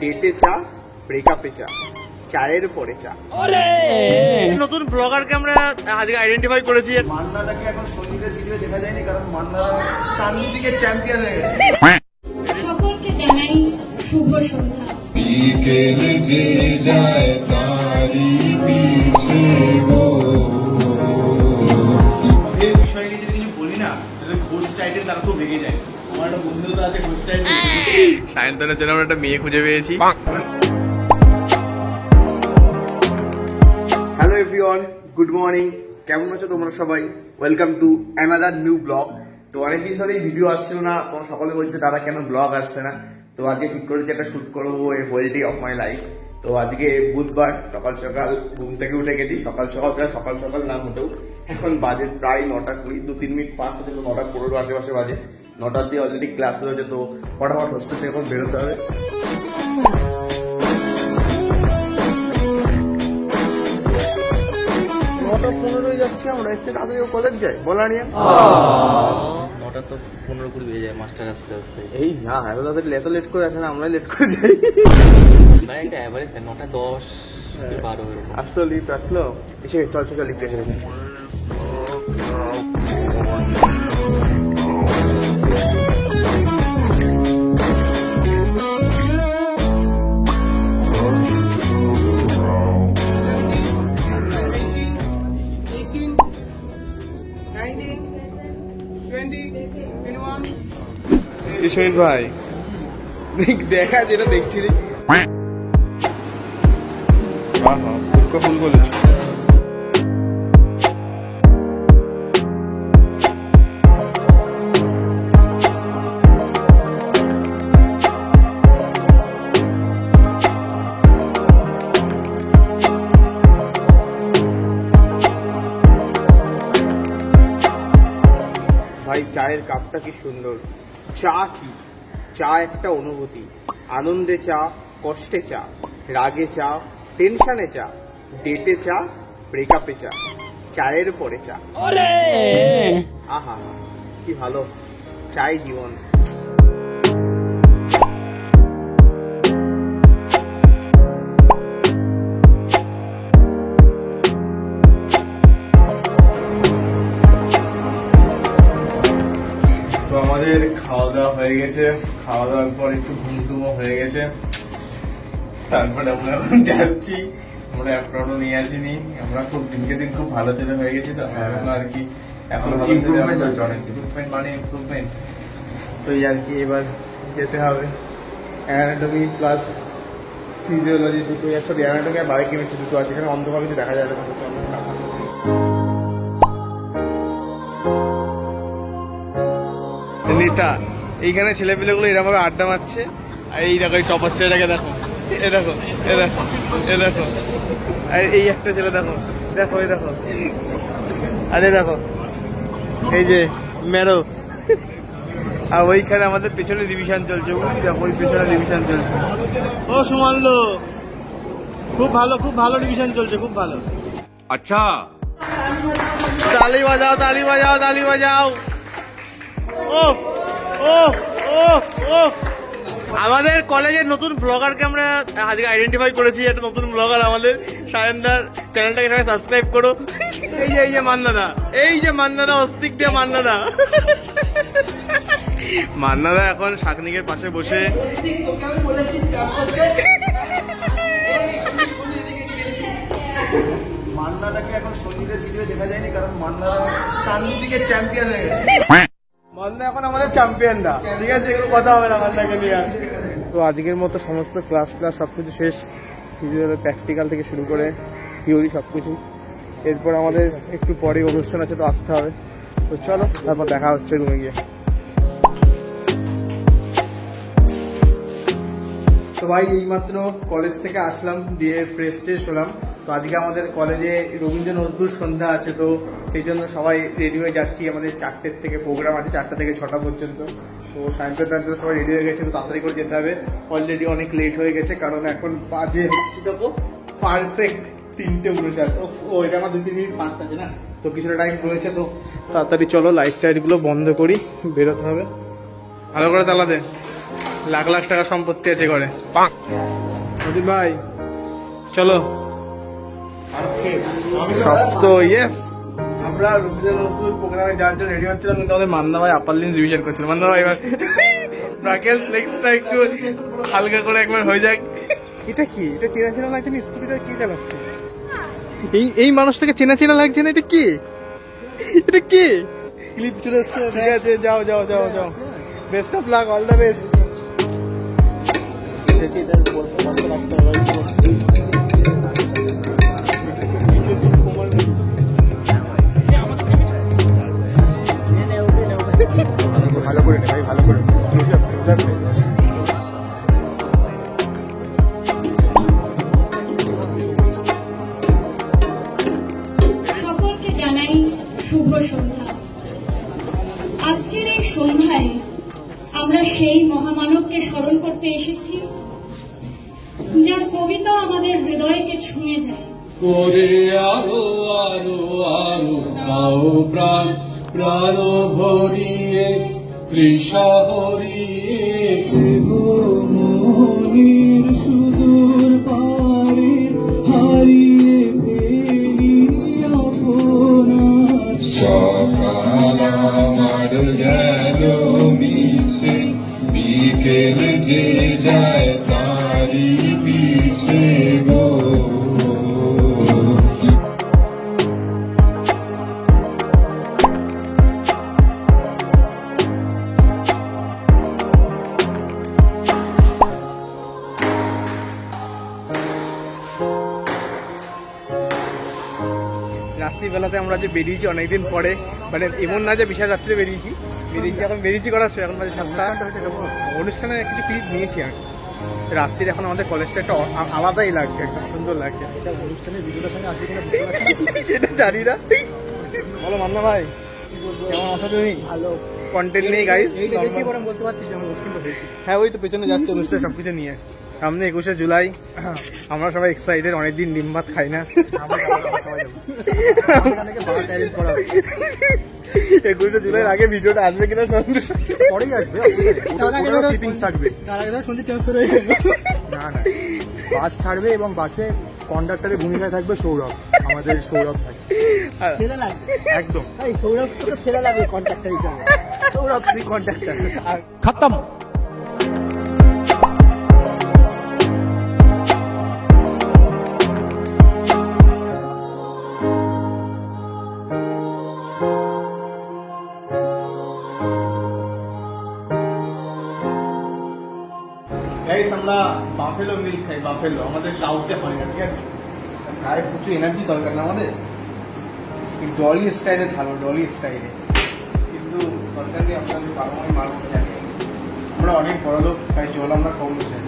ডেটে চা, ব্রেকআপে চা, চায়ের পরে চা। নতুন ব্লগারকে আমরা আজকে আইডেন্টিফাই করেছি। মান্নাদাকে এখন সঞ্জিতের ভিডিও দেখা যায়নি, কারণ মান্নাদা চাঁদনি থেকে চ্যাম্পিয়ন হয়ে গেছে। সকলকে জানাই শুভ সন্ধ্যা। বিকেল যে যায় তারি পিছে গো। এর বিষয়ে যদি কিছু বলি না, তাহলে ঘোষ টাইটেল তারা খুব রেগে যায়। আমার একটা বন্ধু তো আছে ঘোষ টাইটেল। সায়ন্তনের জন্য আমরা একটা মেয়ে খুঁজে পেয়েছি। Hello everyone, good morning. কেমন আছো তোমরা সবাই? Welcome to another new blog. তো অনেকদিন ধরেই ভিডিও আসছিল না, তোমরা সকলে বলছে দাদা কেন ব্লগ আসছে না। তো আজকে ঠিক করেছি একটা শুট করবো, এই whole day of my life. তো আজকে বুধবার, সকাল সকাল ঘুম থেকে উঠে গেছি। সকাল সকাল না উঠেও এখন বাজে প্রায় 9:20, 2-3 মিনিট পাঁচ থেকে 9:15 আশেপাশে বাজে। 9টার দিয়ে অলরেডি ক্লাস রয়েছে, তো ফটাফট হোস্টেল থেকে এখন বেরোতে হবে। 9:15 যাচ্ছে, আমরা একটু তাড়াতাড়ি কলেজ যাই বলা নিয়ে। 9টা তো 15-20 বেজে যায় মাস্টার আসতে আসতে। এই না, এত তাড়াতাড়ি এত লেট করে আসে না, আমরা লেট করে যাই। মানে একটা অ্যাভারেজ 9:10 কি 12 এরকম। আসলো লিফট আসলো, এসে চল লিফট এসে গেছে। সুমিত ভাই দেখা যেটা দেখছি ফুল বলেছ। ভাই চায়ের কাপটা কি সুন্দর। চা কি, চা একটা অনুভূতি। আনন্দে চা, কষ্টে চা, রাগে চা, টেনশনে চা, ডেটে চা, ব্রেকআপে চা, চায়ের পরে চা। আহা কি ভালো, চাই জীবন। তো আমাদের খাওয়া দাওয়া হয়ে গেছে, খাওয়া দাওয়ার পর একটু ঘুমটুমো হয়ে গেছে। তারপরে আমরা এখন যাচ্ছি, আমরা অ্যাপ্রনও নিয়ে আসিনি। আমরা খুব দিনকে দিন খুব ভালো ছেলে হয়ে গেছি, তো আর কি এখন ইমপ্রুভমেন্ট মানে ইমপ্রুভমেন্ট। তো এই আর কি এবার যেতে হবে। অ্যানাটমি প্লাস ফিজিওলজি দুটো একসাথে, অ্যানাটমি আর বায়োকেমিস্ট্রি দুটো আছে। এখানে অন্ধভাবে কিছু দেখা যায় না। নেতা এইখানে ছেলেপেলেগুলো এরকম আড্ডা মারছে। আর এই দেখো এই টপার ছেলেটাকে দেখো, এ দেখো এ দেখো এ দেখো। আর এই একটা ছেলে দেখো দেখো এই দেখো, আরে দেখো এই যে মেরো। আর ওইখানে আমাদের পেছনে রিভিশন চলছে, ওই পেছনে রিভিশন চলছে। ও সুমানলো, খুব ভালো রিভিশন চলছে, খুব ভালো। আচ্ছা তালি বাজাও তালি বাজাও তালি বাজাও। ও ও ও ও আমাদের কলেজের নতুন ব্লগারকে আমরা আজকে আইডেন্টিফাই করেছি। একটা নতুন ব্লগার আমাদের সায়নদার, চ্যানেলটাকে সবাই সাবস্ক্রাইব করো। এই যে মান্নাদা অস্তিক দিয়ে মান্নাদা এখন শাকনিকের পাশে বসে। মান্নাদাকে এখন সঞ্জিতের ভিডিও দেখা যায়নি, কারণ মান্নাদা চাঁদনি থেকে চ্যাম্পিয়ন হয়ে গেছে। মান্না এখন আমাদের চ্যাম্পিয়নরা, ঠিক আছে, এগুলো কথা হবে না মান্নাকে নিয়ে। তো আজকের মতো সমস্ত ক্লাস সবকিছু শেষ। ফিজিওলজি প্র্যাকটিক্যাল থেকে শুরু করে থিওরি সবকিছু। এরপর আমাদের একটু পরে অনুষ্ঠান আছে, তো আসতে হবে। তো চলো তারপর দেখা হচ্ছে রুমে গিয়ে। তো ভাই এইমাত্র কলেজ থেকে আসলাম, দিয়ে ফ্রেশ ট্রেশ হলাম। তো আজকে আমাদের কলেজে রবীন্দ্র নজরুল সন্ধ্যা আছে, তো সেই জন্য সবাই রেডি হয়ে যাচ্ছি। আমাদের 4টের থেকে প্রোগ্রাম আছে, 4টা থেকে 6টা পর্যন্ত। তো সায়ন্তন সবাই রেডি হয়ে গেছে, তো তাড়াতাড়ি করে যেতে হবে। অলরেডি অনেক লেট হয়ে গেছে, কারণ এখন বাজে দেখো পারফেক্ট 3:59। ও এটা আমার 2-3 মিনিট ফাস্ট আছে না, তো কিছুটা টাইম রয়েছে। তো তাড়াতাড়ি চলো, লাইট টাইট গুলো বন্ধ করি, বেরোতে হবে। ভালো করে তালা দে। লাখ লাখ টাকা সম্পত্তি আছে ঘরে। প্রদীপ ভাই চলো সপ্ত ইয়েস। আমরা রুবিজা নজরুল প্রোগ্রামে যাওয়ার জন্য রেডি হচ্ছিলাম, কিন্তু আমাদের মান্না ভাই আপার লিন রিভিশন করছিল। মান্না ভাই এবার ব্রাকেল ফ্লেক্সটা একটু হালকা করে একবার হয়ে যাক। এটা কি? এটা চেনা চেনা লাগছে না? স্কুটিটা কি লাগছে? এই মানুষটাকে চেনা চেনা লাগছে না? এটা কি? এটা কি? ক্লিপ চলে এসছে। ঠিক আছে, যাও যাও যাও যাও। Best of luck, all the best. ভালো করে নে ভাই, ভালো করে সকলকে জানাই শুভ সন্ধ্যা। আজকের এই সন্ধ্যায় আমরা সেই মহামানবকে স্মরণ করতে এসেছি যার কবিতা আমাদের হৃদয়কে ছুঁয়ে যায়। করে আরো আরো আরো নাও প্রাণ, প্রাণ ভরিয়ে তৃষা হরিয়ে মনির সুদূর পারে হারিয়ে ফেলি আপনার। সকাল আমার গেল মিছে, বিকেল যে যায় তারি পিছে গো। রাত্রিবেলাতে আমরা যে বেরিয়েছি অনেকদিন পরে, মানে এমন না যে বিশাল রাত্রে বেরিয়েছি, এখন বেরিয়েছি করার এখন বাজে 7টা। অনুষ্ঠানে কিছু ফিজ নিয়েছি আমি রাত্রির। এখন আমাদের কলেজটা একটা আলাদাই লাগছে, একটা সুন্দর লাগছে। অনুষ্ঠানের ভিডিওটা সঙ্গে আসবে কিনা সেটা জানি না। বলো মান্না ভাই, কেমন আছো তুমি? ভালো। কন্টেন্ট নেই গাইস, বলতে পারছিস হ্যাঁ ওই তো পেছনে যাচ্ছে অনুষ্ঠান সবকিছু নিয়ে। সামনে 21শে জুলাই, আমরা সবাই এক্সাইটেড। অনেকদিন ডিম ভাত খাই না। 21শে জুলাই আগে ভিডিওটা আসবে কিনা পরেই আসবে, থাকবে। তার আগে সন্ধে ট্রান্সফার হয়ে যাবে। না না, বাস ছাড়বে এবং বাসে কন্ডাক্টরের ভূমিকায় থাকবে সৌরভ, আমাদের সৌরভ ভাই। একদম সৌরভ তো ছেলে লাগবে কন্ডাক্টর হিসাবে। সৌরভ তুই কন্ডাক্টর খতম। আমরা বাফেলো মিল্ক খাই, বাফেলো আমাদের কাউতে হয় না, ঠিক আছে? গায়ে প্রচুর এনার্জি দরকার না আমাদের, ডলি স্টাইলে ভালো, ডলি স্টাইলে। কিন্তু দরকার নেই, আমরা পারমাই মারবো। আমরা অনেক বড় লোক, তাই জল আমরা কম বসে।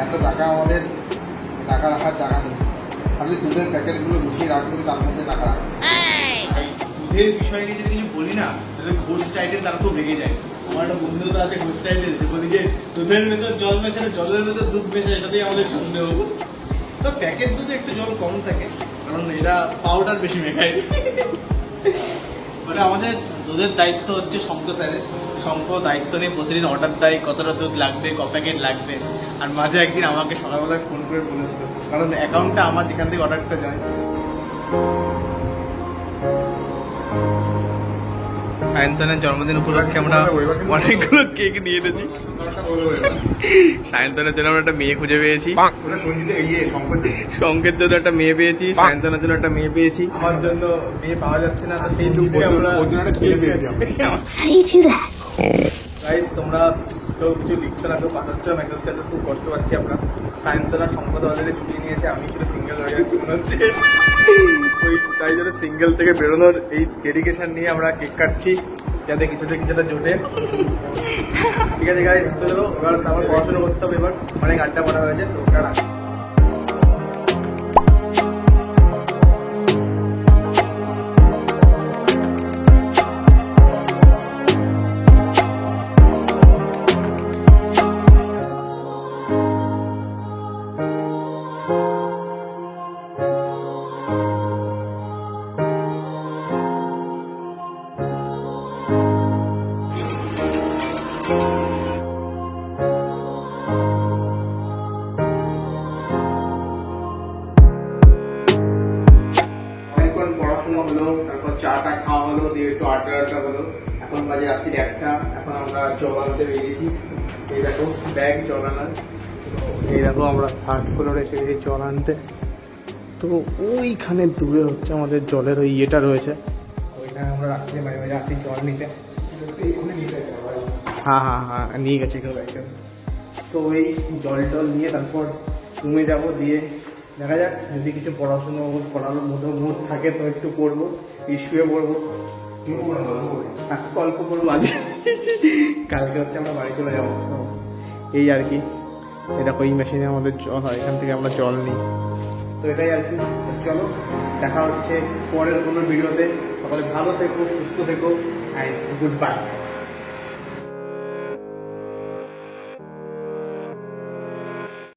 এত টাকা আমাদের, টাকা রাখার জায়গা নেই। আমি দুধের প্যাকেটগুলো গুছিয়ে রাখবো, তার মধ্যে টাকা রাখবো। দুধের বিষয়ে যদি কিছু বলি না, তাহলে ঘোষ টাইটেল তারা খুব রেগে যায়। আমার একটা বন্ধু আছে ঘোষ টাইটেল, বলি যে দুধের ভেতর জল মেশালে জলের ভেতর দুধ মেশে, এটাতেই আমাদের সন্দেহ। তো প্যাকেট দুধে একটু জল কম থাকে, কারণ এরা পাউডার বেশি মেখায়। মানে আমাদের দুধের দায়িত্ব হচ্ছে শঙ্খ স্যারের। শঙ্খ দায়িত্ব নিয়ে প্রতিদিন অর্ডার দেয় কতটা দুধ লাগবে, ক প্যাকেট লাগবে। আর মাঝে একদিন আমাকে সকালবেলায় ফোন করে বলেছিল, কারণ অ্যাকাউন্টটা আমার যেখান থেকে অর্ডারটা যায়। সায়ন্তনের জন্মদিন উপলক্ষে আমরা অনেকগুলো কেক নিয়ে এনেছি। সায়ন্তনের জন্য আমরা একটা মেয়ে খুঁজে পেয়েছি, শঙ্কের জন্য একটা মেয়ে পেয়েছি, সায়ন্তনের জন্য একটা মেয়ে পেয়েছি। আমার জন্য মেয়ে পাওয়া যাচ্ছে না, সেই দুধে আমরা ছেলে পেয়েছি। গাইস তোমরা কেউ কিছু লিখছো না, কেউ পাঠাচ্ছ না, মেসেজ স্ট্যাটাস, খুব কষ্ট পাচ্ছি আমরা। সায়ন্তনা সম্পদ অলরেডি ছুটি নিয়েছে, আমি শুধু সিঙ্গেল হয়ে যাচ্ছি মনে হচ্ছে। ওই তাই জন্য সিঙ্গেল থেকে বেরোনোর এই ডেডিকেশন নিয়ে আমরা কেক কাটছি, যাতে কিছুতে কিছুটা জোটে। ঠিক আছে গাইস, চলো এবার আমার পড়াশোনা করতে হবে। এবার অনেক আড্ডা মারা হয়েছে, তো ওটা রাখ। জল আনতে বেরিয়েছি। এই দেখো ব্যাগ জল আনার। এই দেখো আমরা 3rd ফ্লোরে এসে গেছি জল আনতে। তো ওইখানে দূরে হচ্ছে আমাদের জলের ওই ইয়েটা রয়েছে, ওইখানে আমরা রাত্রে মাঝে মাঝে আসি জল নিতে। হ্যাঁ নিয়ে গেছে কেউ একজন। তো ওই জল টল নিয়ে তারপর রুমে যাব, দিয়ে দেখা যাক যদি কিছু পড়াশুনো করার মতো মুড থাকে তো একটু পড়বো, শুয়ে পড়বো, গল্প করবো আজ। কালকে হচ্ছে আমরা বাড়ি চলে যাবো। তো এই আর কি। এটা ওই মেশিনে আমাদের জল হয়, এখান থেকে আমরা জল নিই। তো এটাই আর কি। চলো দেখা হচ্ছে পরের কোনো ভিডিওতে। সকলে ভালো থেকো, সুস্থ থেকো, অ্যান্ড গুড বাই।